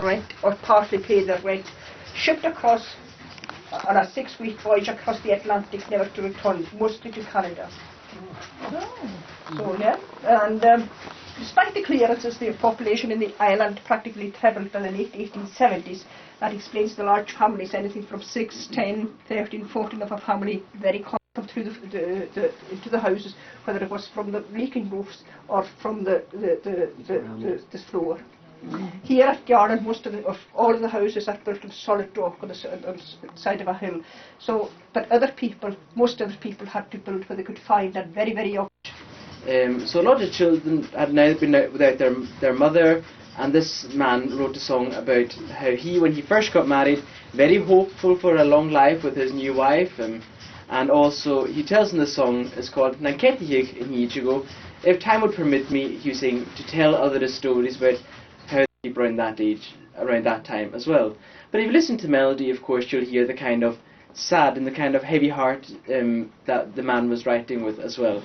rent or partly pay their rent, shipped across on a 6-week voyage across the Atlantic, never to return, mostly to Canada. So yeah, and despite the clearances, the population in the island practically trebled in the late 1870s. That explains the large families, anything from 6, 10, 13, 14 of a family, very common through into the houses, whether it was from the leaking roofs or from the floor. Here at Garden, all of the houses are built on solid rock on the side of a hill. So, but most other people had to build where they could find, and very, very young. So a lot of children had now been out without their mother, and this man wrote a song about how when he first got married, very hopeful for a long life with his new wife, and also he tells in the song, it's called Nanketihig in Ichigo, if time would permit me, he was saying, to tell other stories about how people around that age, around that time as well. But if you listen to melody, of course, you'll hear the kind of sad and the kind of heavy heart that the man was writing with as well.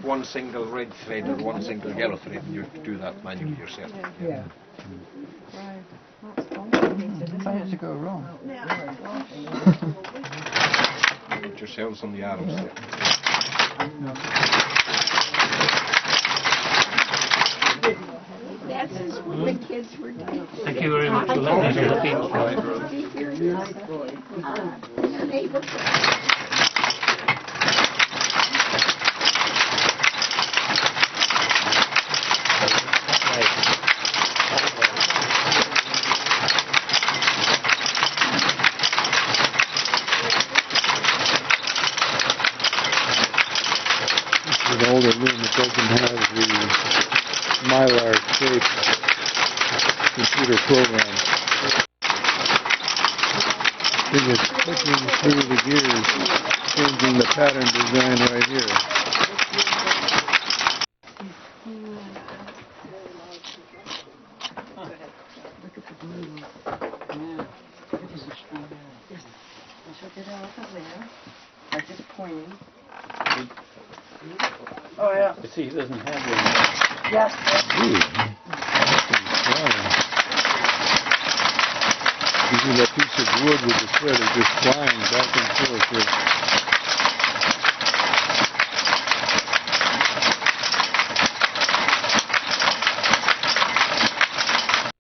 One single red thread or one single yellow thread, and you do that manually yourself. Yeah. Right. That's fun. How does it go wrong? Put yourselves on the arms there. That's as when the kids were doing. Thank you very much for letting me An older room that doesn't have the Mylar shaped computer program. I think it's clicking through the gears, changing the pattern design right here. Look at the blue. I took it out of there. I just pointing. Oh yeah. See, he doesn't have one. Yes. Using that piece of wood with the thread is just flying back and forth here.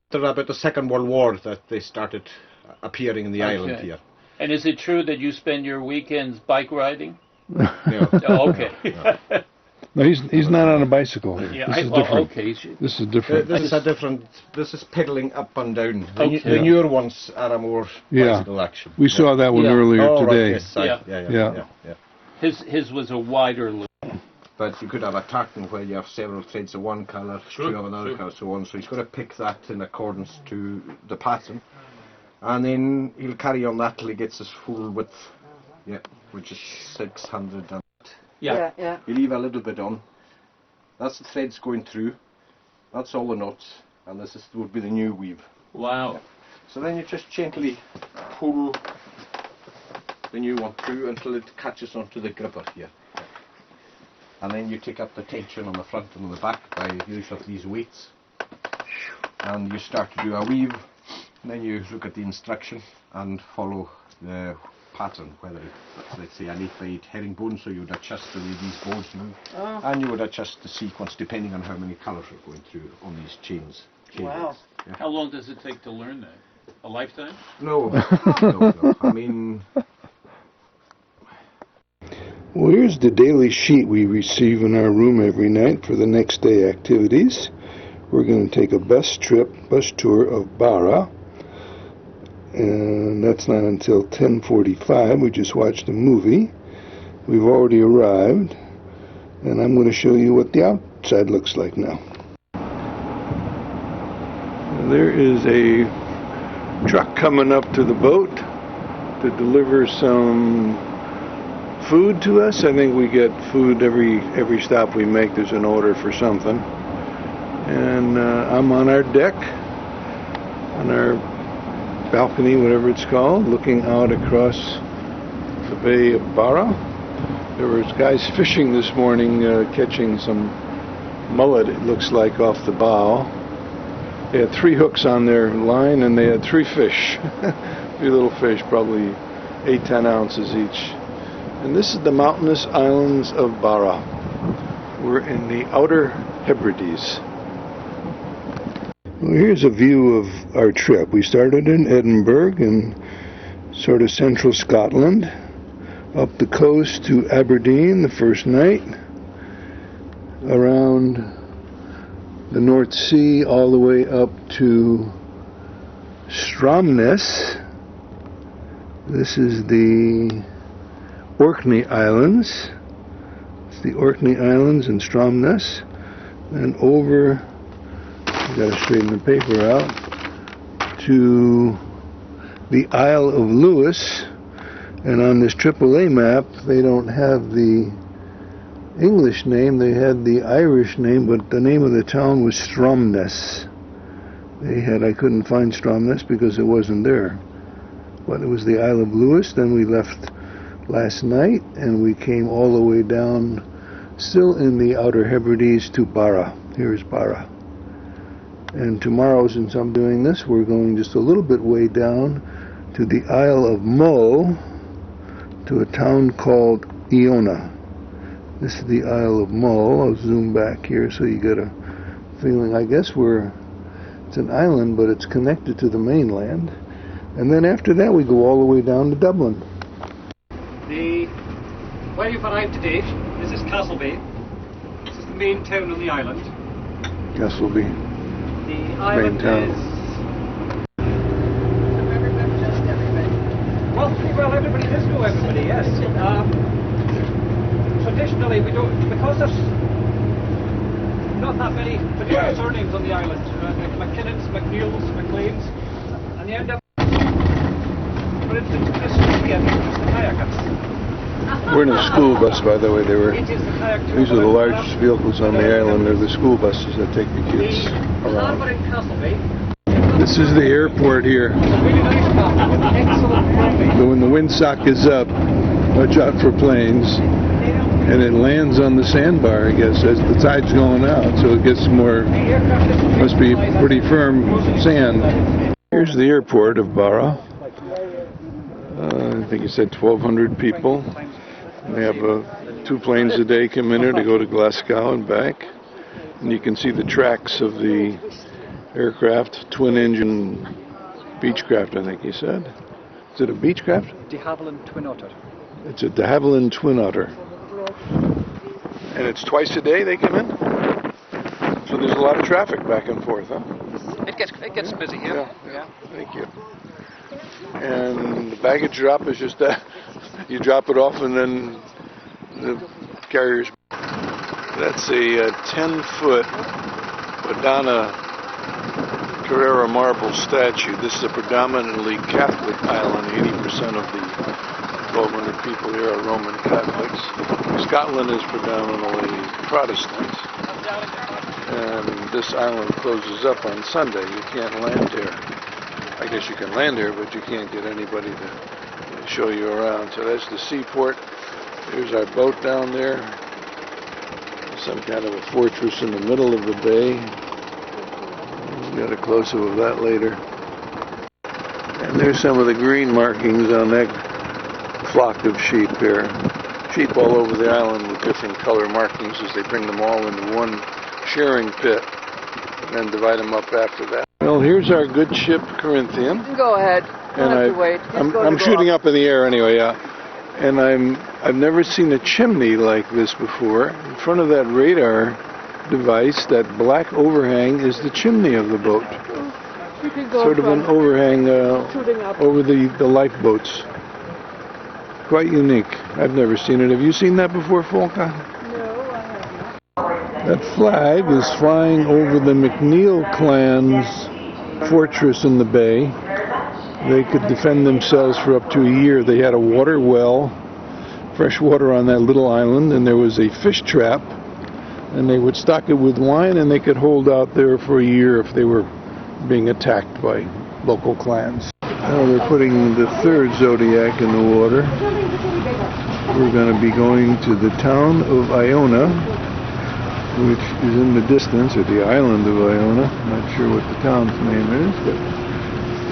After about the Second World War that they started appearing in the island here. And is it true that you spend your weekends bike riding? Yeah. Oh, okay. No, he's not on a bicycle. Yeah, This is different. okay. This is different. This is pedaling up and down. Okay. The newer ones are a more bicycle action. We saw that one earlier today. Right, yes, yeah. His was a wider loop. But you could have a tartan where you have several threads of one colour, two of another colour, so on. So he's got to pick that in accordance to the pattern, and then he'll carry on that till he gets his full width, which is 600. And Yeah. you leave a little bit on. That's the threads going through. That's all the knots, and this would be the new weave. Wow. Yeah. So then you just gently pull the new one through until it catches onto the gripper here. And then you take up the tension on the front and on the back by use of these weights. And you start to do a weave. And then you look at the instruction and follow the pattern, whether it's, let's say, an 8x8 herringbone, so you would adjust the way these boards move. And you would adjust the sequence depending on how many colours are going through on these chains. Wow. Yeah. How long does it take to learn that? A lifetime? No. No. I mean... Well, here's the daily sheet we receive in our room every night for the next day activities. We're going to take a bus tour of Barra, and that's not until 10:45. We just watched a movie. We've already arrived, and I'm going to show you what the outside looks like now. There is a truck coming up to the boat to deliver some food to us. I think we get food every stop we make. There's an order for something. And I'm on our deck, on our balcony, whatever it's called, looking out across the Bay of Barra. There was guys fishing this morning, catching some mullet, it looks like, off the bow. They had 3 hooks on their line and they had 3 fish. 3 little fish, probably 8-10 ounces each. And this is the mountainous islands of Barra. We're in the Outer Hebrides. Well, here's a view of our trip. We started in Edinburgh in sort of central Scotland, up the coast to Aberdeen the first night, around the North Sea all the way up to Stromness. This is the Orkney Islands. It's the Orkney Islands and Stromness. And over, I've got to straighten the paper out, to the Isle of Lewis. And on this AAA map, they don't have the English name, they had the Irish name, but the name of the town was Stromness. I couldn't find Stromness because it wasn't there. But it was the Isle of Lewis. Then we left last night and we came all the way down, still in the Outer Hebrides, to Barra. Here's Barra. And tomorrow, since I'm doing this, we're going just a little bit way down to the Isle of Mull, to a town called Iona. This is the Isle of Mull. I'll zoom back here so you get a feeling. I guess it's an island, but it's connected to the mainland. And then after that we go all the way down to Dublin. Where you've arrived today, this is Castleby. This is the main town on the island. Castleby. The island is... Well, pretty well everybody does know everybody, yes. Traditionally, we don't, because there's not that many particular surnames on the island. Like McKinnons, McNeils, McLeans, and you end up, for instance, this one here, it's the kayakers. We're in a school bus, by the way. It is the kayak tour. These are the largest vehicles on the island. They're the school buses that take the kids The around. harbour in Castleby. This is the airport here. It's a really nice harbour with excellent coffee. So when the windsock is up, watch out for planes. And it lands on the sandbar, I guess, as the tide's going out. So it gets more, must be pretty firm sand. Here's the airport of Barra. I think you said 1,200 people. They have 2 planes a day come in here to go to Glasgow and back. And you can see the tracks of the aircraft, twin-engine Beechcraft, I think you said. Is it a Beechcraft? De Havilland Twin Otter. It's a de Havilland Twin Otter. And it's twice a day they come in? So there's a lot of traffic back and forth, huh? It gets busy here. Yeah. Thank you. And the baggage drop is just that. You drop it off and then the carrier's... That's a 10-foot Madonna Carrera marble statue. This is a predominantly Catholic island. 80% of the 1,200 people here are Roman Catholics. Scotland is predominantly Protestant. And this island closes up on Sunday. You can't land here. I guess you can land here, but you can't get anybody to show you around. So that's the seaport. There's our boat down there. Some kind of a fortress in the middle of the bay. We'll get a close-up of that later. And there's some of the green markings on that flock of sheep here. Sheep all over the island with different color markings as they bring them all into one shearing pit and then divide them up after that. Well, here's our good ship, Corinthian. Go ahead. Don't have to wait. I'm shooting up in the air anyway, yeah. And I've never seen a chimney like this before. In front of that radar device, that black overhang is the chimney of the boat. You can go sort of an overhang over the lifeboats. Quite unique. I've never seen it. Have you seen that before, Folka? No, I haven't. That flag is flying over the McNeil clan's fortress in the bay. they could defend themselves for up to a year. They had a water well, fresh water on that little island, and there was a fish trap, and they would stock it with wine, and they could hold out there for a year if they were being attacked by local clans. Now they're putting the third Zodiac in the water. We're going to be going to the town of Iona, which is in the distance, or the island of Iona. I'm not sure what the town's name is, but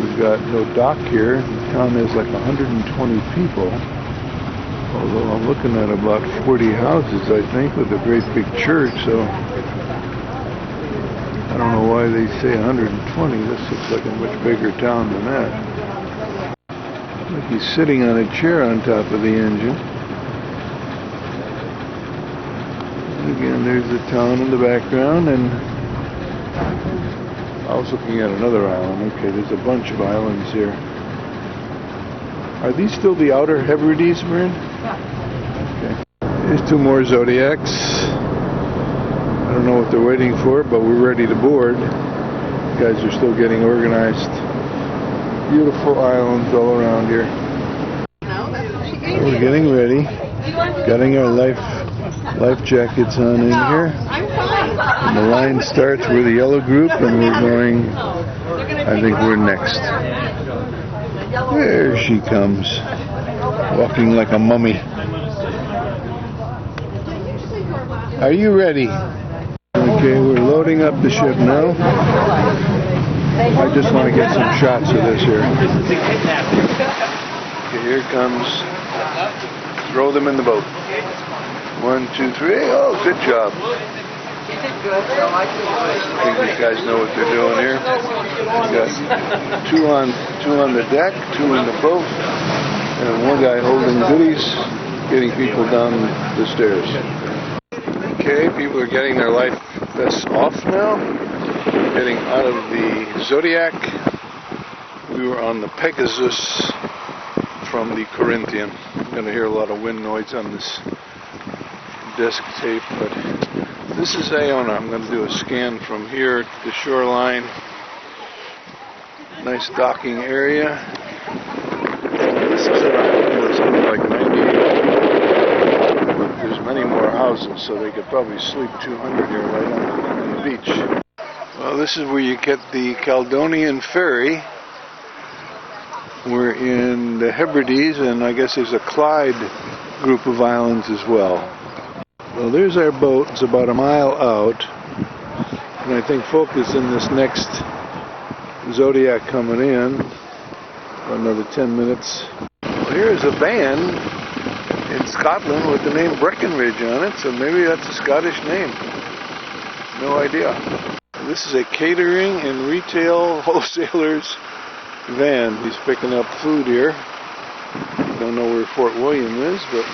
we've got no dock here. The town has like 120 people, although I'm looking at about 40 houses, I think, with a great big church, so I don't know why they say 120. This looks like a much bigger town than that. Like he's sitting on a chair on top of the engine. Again, there's the town in the background, and I was looking at another island. Okay, there's a bunch of islands here. Are these still the Outer Hebrides, Mern? Yeah. Okay. Here's two more Zodiacs. I don't know what they're waiting for, but we're ready to board. You guys are still getting organized. Beautiful islands all around here. We're getting ready. Getting our life jackets on in here. And the line starts with the yellow group, and we're going, I think we're next. There she comes, walking like a mummy. Are you ready? Okay, we're loading up the ship now. I just want to get some shots of this here. Okay, here it comes. Throw them in the boat. 1, 2, 3. Oh, good job. I think these guys know what they're doing here. Got two on the deck, 2 in the boat, and one guy holding goodies, getting people down the stairs. Okay, people are getting their life vests off now, getting out of the Zodiac. We were on the Pegasus from the Corinthian. I'm going to hear a lot of wind noise on this disc tape, but this is Iona. I'm going to do a scan from here to the shoreline. Nice docking area. This is an island that's only like 98. There's many more houses, so they could probably sleep 200 here right on the beach. Well, this is where you get the Caledonian ferry. We're in the Hebrides, and I guess there's a Clyde group of islands as well. Well, there's our boat. It's about a mile out, and I think folk is in this next Zodiac coming in for another 10 minutes. Well, here's a van in Scotland with the name Breckenridge on it, so maybe that's a Scottish name. No idea. This is a catering and retail wholesalers van. He's picking up food here. Don't know where Fort William is, but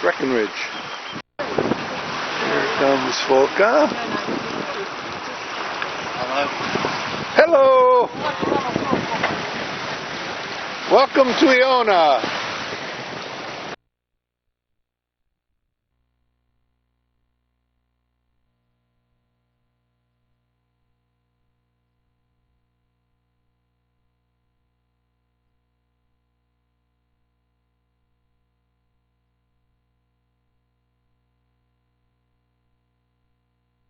Breckenridge. Here comes Folka. Hello. Welcome to Iona.